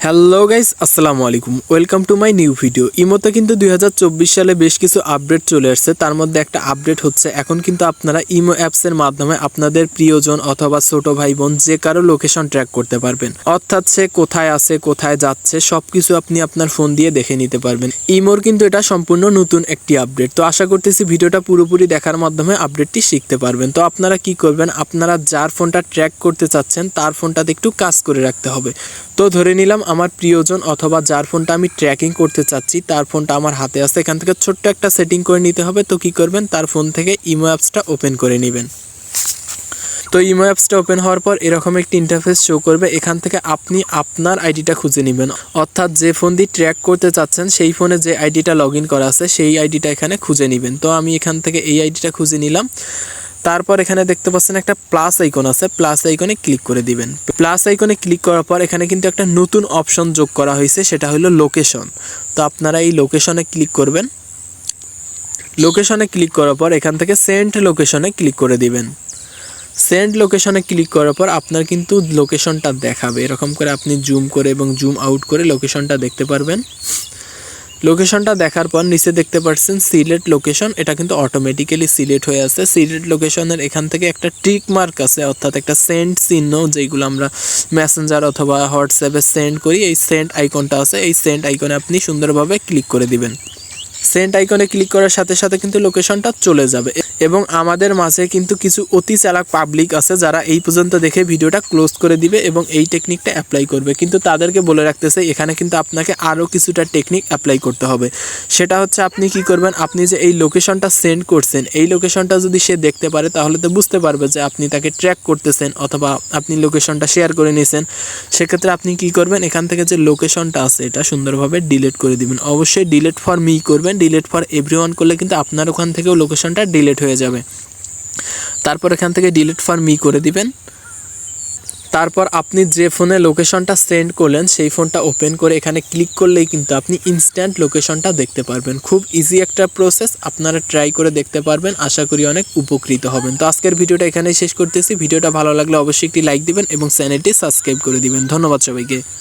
Hello guys, আসসালামু আলাইকুম। Welcome to my new video. ইমোতে কিন্তু 2024 সালে বেশ কিছু আপডেট চলে আসছে। তার মধ্যে একটা আপডেট হচ্ছে এখন কিন্তু আপনারা ইমো অ্যাপসের মাধ্যমে আপনাদের প্রিয়জন অথবা ছোট ভাই বোন যে কারো লোকেশন ট্র্যাক করতে পারবেন। অর্থাৎ সে কোথায় আছে, কোথায় যাচ্ছে সবকিছু আপনি আপনার ফোন দিয়ে দেখে নিতে পারবেন। ইমোর কিন্তু এটা সম্পূর্ণ নতুন একটি আপডেট। তো আশা করতেছি ভিডিওটা পুরোপুরি দেখার মাধ্যমে আপডেটটি শিখতে পারবেন। তো আপনারা কি করবেন, আপনারা যার ফোনটা ট্র্যাক করতে চাচ্ছেন তার ফোনটাতে একটু কাজ করে রাখতে হবে। তো ধরে নিলাম আমার প্রিয়জন অথবা যার ফোনটা আমি ট্র্যাকিং করতে চাচ্ছি তার ফোনটা আমার হাতে আছে। এখান থেকে ছোট্ট একটা সেটিং করে নিতে হবে। তো কি করবেন, তার ফোন থেকে ইমো অ্যাপসটা ওপেন করে নেবেন। তো ইমো অ্যাপসটা ওপেন হওয়ার পর এরকম একটি ইন্টারফেস শো করবে। এখান থেকে আপনি আপনার আইডিটা খুঁজে নেবেন, অর্থাৎ যে ফোন দিয়ে ট্র্যাক করতে চাচ্ছেন সেই ফোনে যে আইডিটা লগ ইন করা আছে সেই আইডিটা এখানে খুঁজে নেবেন। তো আমি এখান থেকে এই আইডিটা খুঁজে নিলাম। তারপর এখানে দেখতে পাচ্ছেন একটা প্লাস আইকন আছে, প্লাস আইকনে ক্লিক করে দিবেন। প্লাস আইকনে ক্লিক করার পর এখানে কিন্তু একটা নতুন অপশন যোগ করা হয়েছে, সেটা হলো লোকেশন। তো আপনারা এই লোকেশনে ক্লিক করবেন। লোকেশনে ক্লিক করার পর এখান থেকে সেন্ড লোকেশনে ক্লিক করে দিবেন। সেন্ড লোকেশনে ক্লিক করার পর আপনার কিন্তু লোকেশনটা দেখাবে। এরকম করে আপনি জুম করে এবং জুম আউট করে লোকেশনটা দেখতে পারবেন। লোকেশনটা দেখার পর নিচে দেখতে পাচ্ছেন সিলেক্ট লোকেশন, এটা কিন্তু অটোমেটিক্যালি সিলেক্ট হয়ে আছে। সিলেক্ট লোকেশনের এখান থেকে একটা টিক মার্ক আছে, অর্থাৎ একটা সেন্ড চিহ্ন, যেগুলো আমরা মেসেঞ্জার অথবা হোয়াটসঅ্যাপে সেন্ড করি। এই সেন্ড আইকনটা আছে, এই সেন্ড আইকনে আপনি সুন্দরভাবে ক্লিক করে দিবেন। সেন্ড আইকনে ক্লিক করার সাথে সাথে কিন্তু লোকেশনটা চলে যাবে। এবং আমাদের মাঝে কিন্তু কিছু অতি চালাক পাবলিক আছে যারা এই পর্যন্ত দেখে ভিডিওটা ক্লোজ করে দিবে এবং এই টেকনিকটা অ্যাপ্লাই করবে, কিন্তু তাদেরকে বলে রাখতেছে এখানে কিন্তু আপনাকে আরও কিছুটা টেকনিক অ্যাপ্লাই করতে হবে। সেটা হচ্ছে আপনি কি করবেন, আপনি যে এই লোকেশনটা সেন্ড করছেন এই লোকেশনটা যদি সে দেখতে পারে তাহলে তো বুঝতে পারবে যে আপনি তাকে ট্র্যাক করতেছেন অথবা আপনি লোকেশনটা শেয়ার করে নিয়েছেন। সেক্ষেত্রে আপনি কি করবেন, এখান থেকে যে লোকেশনটা আছে এটা সুন্দরভাবে ডিলিট করে দিবেন। অবশ্যই ডিলিট ফর মি করবেন, ডিলিট ফর এভরিওয়ান করলে কিন্তু আপনার ওখান থেকেও লোকেশনটা ডিলিট হয়ে যাবে। তারপর এখান থেকে ডিলিট ফর মি করে দিবেন। তারপর আপনি যে ফোনে লোকেশনটা সেন্ড করলেন সেই ফোনটা ওপেন করে এখানে ক্লিক করলেই কিন্তু আপনি ইনস্ট্যান্ট লোকেশনটা দেখতে পারবেন। খুব ইজি একটা প্রসেস, আপনারা ট্রাই করে দেখতে পারবেন। আশা করি অনেক উপকৃত হবেন। তো আজকের ভিডিওটা এখানেই শেষ করতেছি। ভিডিওটা ভালো লাগলে অবশ্যই একটি লাইক দিবেন এবং চ্যানেলটি সাবস্ক্রাইব করে দিবেন। ধন্যবাদ সবাইকে।